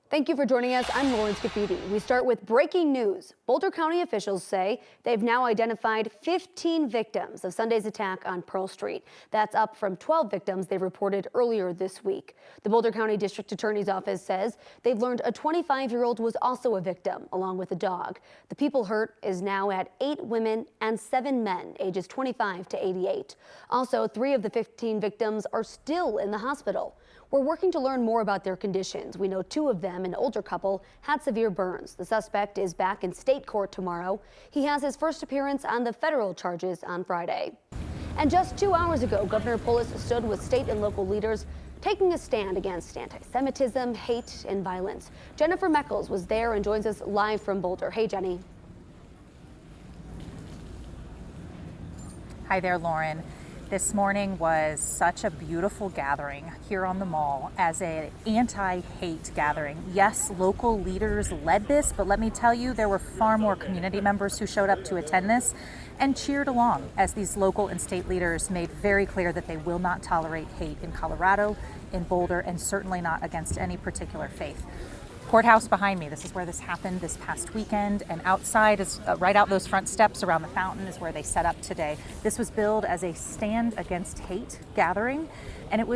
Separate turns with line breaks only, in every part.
Thank you for joining us. I'm Lauren Scafidi. We start with breaking news. Boulder County officials say they've now identified 15 victims of Sunday's attack on Pearl Street. That's up from 12 victims they reported earlier this week. The Boulder County District Attorney's Office says they've learned a 25-year-old was also a victim, along with a dog. The people hurt is now at 8 women and 7 men, ages 25 to 88. Also, 3 of the 15 victims are still in the hospital. We're working to learn more about their conditions. We know 2 of them, an older couple, had severe burns. The suspect is back in state court tomorrow. He has his first appearance on the federal charges on Friday. And just 2 hours ago, Governor Polis stood with state and local leaders taking a stand against anti-Semitism, hate, and violence. Jennifer Meckles was there and joins us live from Boulder. Hey, Jenny.
Hi there, Lauren. This morning was such a beautiful gathering here on the mall as an anti-hate gathering. Yes, local leaders led this, but let me tell you, there were far more community members who showed up to attend this and cheered along as these local and state leaders made very clear that they will not tolerate hate in Colorado, in Boulder, and certainly not against any particular faith. Courthouse behind me, this is where this happened this past weekend, and outside is right out those front steps around the fountain is where they set up today. This was billed as a stand against hate gathering, and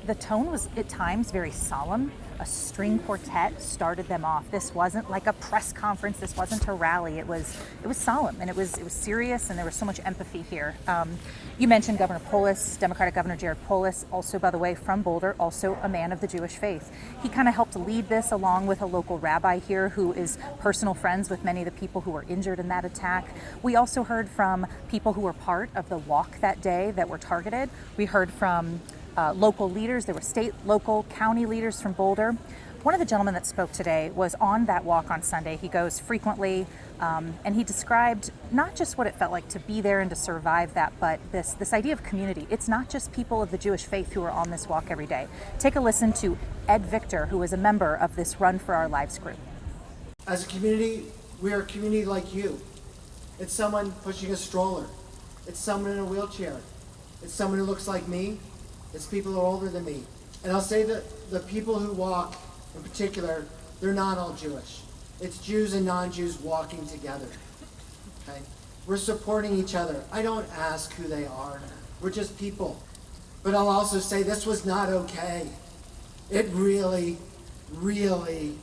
the tone was at times very solemn. A string quartet started them off. This wasn't like a press conference. This wasn't a rally. It was solemn, and it was serious, and there was so much empathy here. You mentioned Governor Polis, Democratic Governor Jared Polis, also, by the way, from Boulder, also a man of the Jewish faith. He kind of helped lead this along with a local rabbi here who is personal friends with many of the people who were injured in that attack. We also heard from people who were part of the walk that day that were targeted. We heard from local leaders. There were state, local, county leaders from Boulder. One of the gentlemen that spoke today was on that walk on Sunday. He goes frequently, and he described not just what it felt like to be there and to survive that, but this idea of community. It's not just people of the Jewish faith who are on this walk every day. Take a listen to Ed Victor, who is a member of this Run for Our Lives group.
As a community, we are a community like you. It's someone pushing a stroller. It's someone in a wheelchair. It's someone who looks like me. It's people who are older than me. And I'll say that the people who walk, in particular, they're not all Jewish. It's Jews and non-Jews walking together. Okay? We're supporting each other. I don't ask who they are. We're just people. But I'll also say this was not okay. It really, really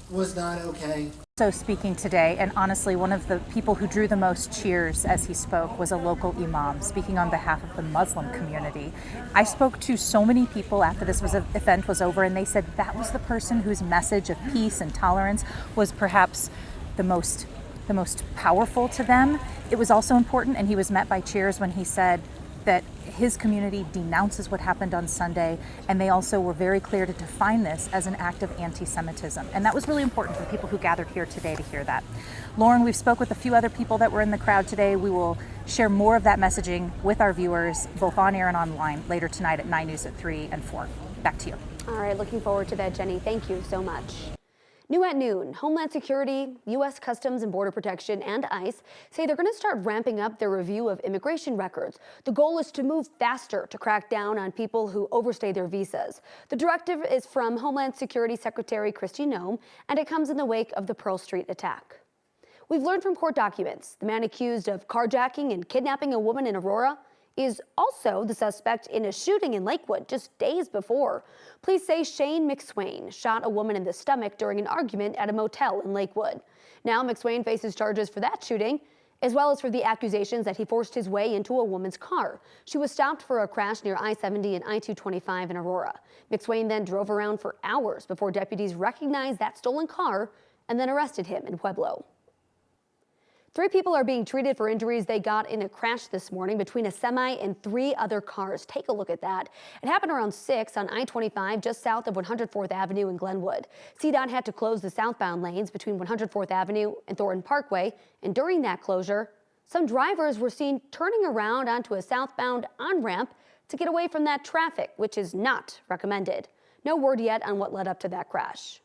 was not okay.
So speaking today, and honestly, one of the people who drew the most cheers as he spoke was a local imam speaking on behalf of the Muslim community. I spoke to so many people after this event was over, and they said that was the person whose message of peace and tolerance was perhaps the most powerful to them. It was also important, and he was met by cheers when he said that his community denounces what happened on Sunday, and they also were very clear to define this as an act of anti-Semitism. And that was really important for the people who gathered here today to hear that. Lauren, we've spoke with a few other people that were in the crowd today. We will share more of that messaging with our viewers, both on air and online, later tonight at 9 News at 3 and 4. Back to you.
All right, looking forward to that, Jenny. Thank you so much. New at noon, Homeland Security, U.S. Customs and Border Protection, and ICE say they're going to start ramping up their review of immigration records. The goal is to move faster to crack down on people who overstay their visas. The directive is from Homeland Security Secretary Kristi Noem, and it comes in the wake of the Pearl Street attack. We've learned from court documents the man accused of carjacking and kidnapping a woman in Aurora is also the suspect in a shooting in Lakewood just days before. Police say Shane McSwain shot a woman in the stomach during an argument at a motel in Lakewood. Now McSwain faces charges for that shooting, as well as for the accusations that he forced his way into a woman's car. She was stopped for a crash near I-70 and I-225 in Aurora. McSwain then drove around for hours before deputies recognized that stolen car and then arrested him in Pueblo. 3 people are being treated for injuries they got in a crash this morning between a semi and 3 other cars. Take a look at that. It happened around 6 on I-25 just south of 104th Avenue in Glenwood. CDOT had to close the southbound lanes between 104th Avenue and Thornton Parkway, and during that closure, some drivers were seen turning around onto a southbound on-ramp to get away from that traffic, which is not recommended. No word yet on what led up to that crash.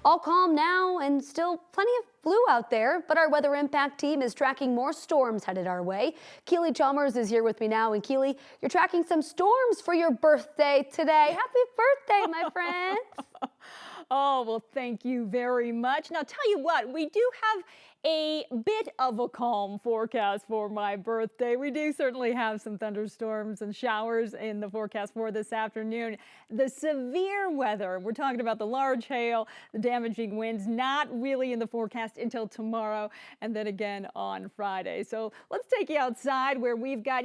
All calm now and still plenty of flu out there, but our weather impact team is tracking more storms headed our way. Keely Chalmers is here with me now, and Keely, you're tracking some storms for your birthday today. Happy birthday, my friend.
Oh, well, thank you very much. Now, tell you what, we do have a bit of a calm forecast for my birthday. We do certainly have some thunderstorms and showers in the forecast for this afternoon. The severe weather, we're talking about the large hail, the damaging winds, not really in the forecast until tomorrow and then again on Friday. So let's take you outside where we've got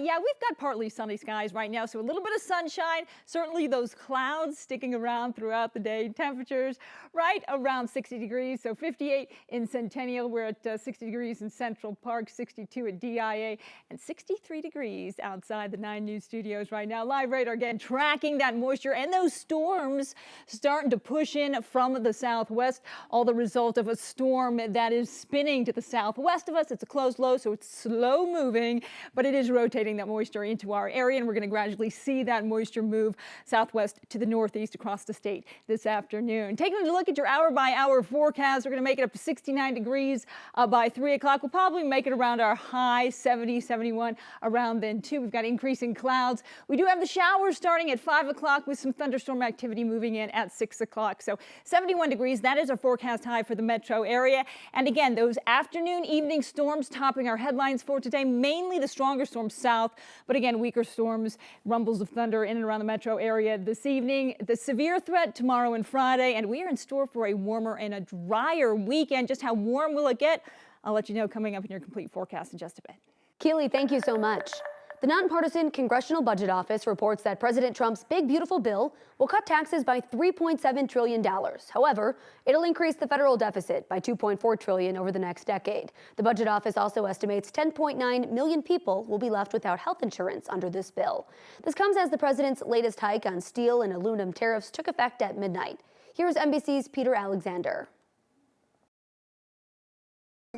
partly sunny skies right now. So a little bit of sunshine, certainly those clouds sticking around throughout the day. Temperatures right around 60 degrees. So 58 in Centennial. We're at 60 degrees in Central Park, 62 at DIA, and 63 degrees outside the 9 News studios right now. Live radar again tracking that moisture and those storms starting to push in from the southwest. All the result of a storm that is spinning to the southwest of us. It's a closed low, so it's slow moving, but it is rotating that moisture into our area, and we're going to gradually see that moisture move southwest to the northeast across the state this afternoon. Taking a look at your hour-by-hour forecast, we're going to make it up to 69 degrees by 3 o'clock. We'll probably make it around our high 70, 71 around then too. We've got increasing clouds. We do have the showers starting at 5 o'clock with some thunderstorm activity moving in at 6 o'clock. So 71 degrees, that is our forecast high for the metro area. And again, those afternoon, evening storms topping our headlines for today, mainly the stronger storms south, but again, weaker storms, rumbles of thunder in and around the metro area this evening. The severe threat tomorrow and Friday, and we are in store for a warmer and a drier weekend. Just how warm will it get? I'll let you know coming up in your complete forecast in just a bit.
Keely, thank you so much. The nonpartisan Congressional Budget Office reports that President Trump's big, beautiful bill will cut taxes by $3.7 trillion. However, it'll increase the federal deficit by $2.4 trillion over the next decade. The Budget Office also estimates 10.9 million people will be left without health insurance under this bill. This comes as the president's latest hike on steel and aluminum tariffs took effect at midnight. Here's NBC's Peter Alexander.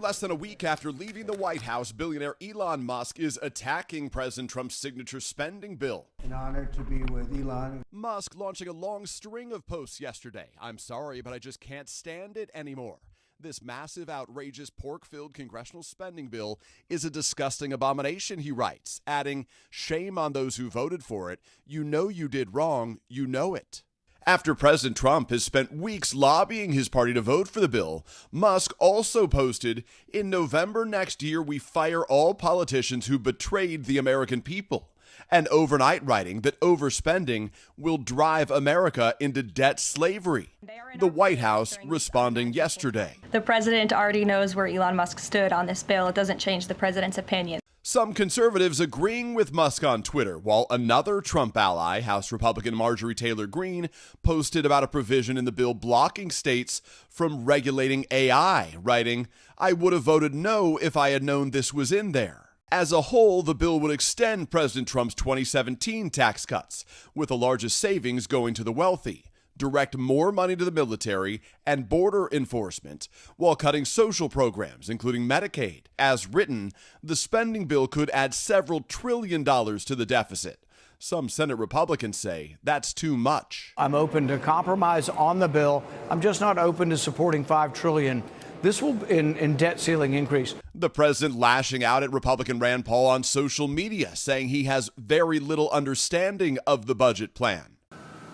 Less than a week after leaving the White House, billionaire Elon Musk is attacking President Trump's signature spending bill.
An honor to be with Elon.
Musk launching a long string of posts yesterday. "I'm sorry, but I just can't stand it anymore. This massive, outrageous, pork-filled congressional spending bill is a disgusting abomination," he writes, adding, "Shame on those who voted for it. You know you did wrong. You know it." After President Trump has spent weeks lobbying his party to vote for the bill, Musk also posted, "In November next year, we fire all politicians who betrayed the American people," and overnight writing that overspending will drive America into debt slavery. The White House responding yesterday.
The president already knows where Elon Musk stood on this bill. It doesn't change the president's opinion.
Some conservatives agreeing with Musk on Twitter, while another Trump ally, House Republican Marjorie Taylor Greene, posted about a provision in the bill blocking states from regulating AI, writing, "I would have voted no if I had known this was in there." As a whole, the bill would extend President Trump's 2017 tax cuts, with the largest savings going to the wealthy, direct more money to the military and border enforcement, while cutting social programs, including Medicaid. As written, the spending bill could add several $1 trillion to the deficit. Some Senate Republicans say that's too much.
I'm open to compromise on the bill. I'm just not open to supporting $5 trillion. This will in debt ceiling increase.
The president lashing out at Republican Rand Paul on social media, saying he has very little understanding of the budget plan.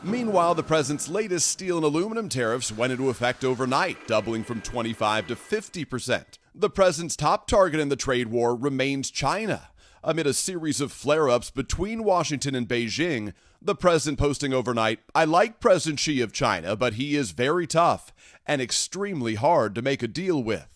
Meanwhile, the president's latest steel and aluminum tariffs went into effect overnight, doubling from 25% to 50%. The president's top target in the trade war remains China. Amid a series of flare-ups between Washington and Beijing, the president posting overnight, "I like President Xi of China, but he is very tough and extremely hard to make a deal with."